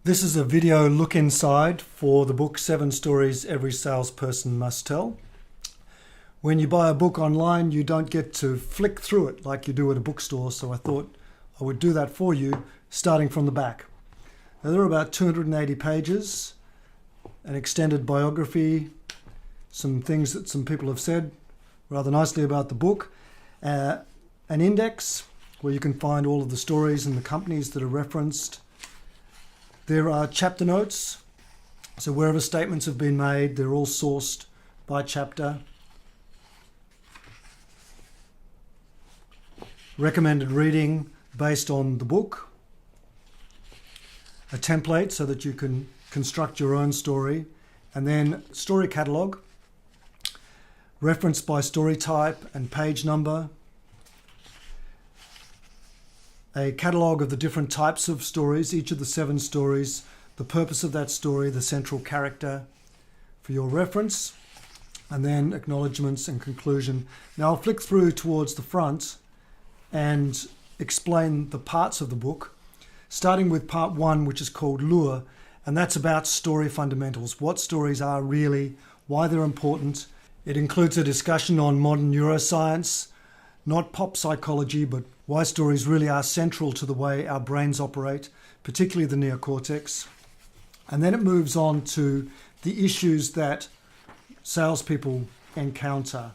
This is a video look inside for the book 7 Stories Every Salesperson Must Tell. When you buy a book online, you don't get to flick through it like you do at a bookstore, so I thought I would do that for you, starting from the back. Now, there are about 280 pages, an extended biography, some things that some people have said rather nicely about the book, an index where you can find all of the stories and the companies that are referenced. There are chapter notes, so wherever statements have been made, they're all sourced by chapter. Recommended reading based on the book. A template so that you can construct your own story. And then story catalogue, referenced by story type and page number. A catalogue of the different types of stories, each of the 7 stories, the purpose of that story, the central character for your reference, and then acknowledgements and conclusion. Now I'll flick through towards the front and explain the parts of the book, starting with part 1, which is called Lure, and that's about story fundamentals, what stories are really, why they're important. It includes a discussion on modern neuroscience, not pop psychology, but why stories really are central to the way our brains operate, particularly the neocortex. And then it moves on to the issues that salespeople encounter,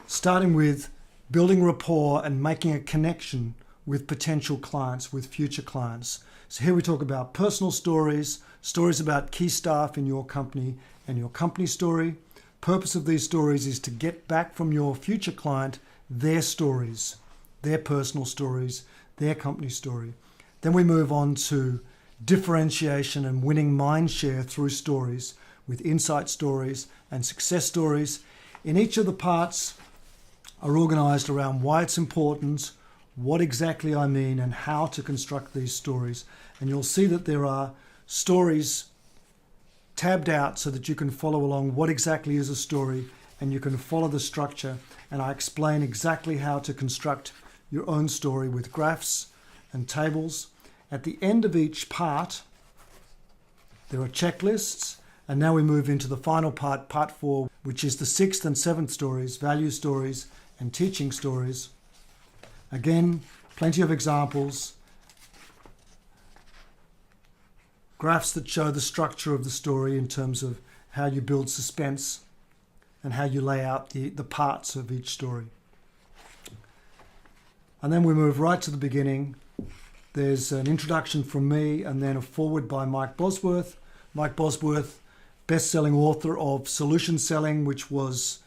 starting with building rapport and making a connection with potential clients, with future clients. So here we talk about personal stories, stories about key staff in your company and your company story. Purpose of these stories is to get back from your future client their stories, their personal stories, their company story. Then we move on to differentiation and winning mind share through stories with insight stories and success stories. In each of the parts are organized around why it's important, what exactly I mean, and how to construct these stories. And you'll see that there are stories tabbed out so that you can follow along what exactly is a story, and you can follow the structure. And I explain exactly how to construct your own story with graphs and tables. At the end of each part, there are checklists. And now we move into the final part, part 4, which is the 6th and 7th stories, value stories and teaching stories. Again, plenty of examples, graphs that show the structure of the story in terms of how you build suspense and how you lay out the parts of each story. And then we move right to the beginning. There's an introduction from me and then a foreword by Mike Bosworth. Mike Bosworth, best-selling author of Solution Selling, which was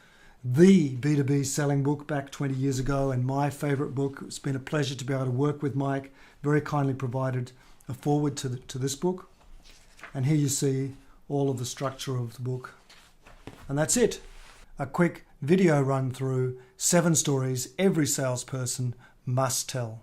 the B2B selling book back 20 years ago and my favorite book. It's been a pleasure to be able to work with Mike. Very kindly provided a foreword to this book. And here you see all of the structure of the book. And that's it. A quick video run through 7 stories every salesperson must tell.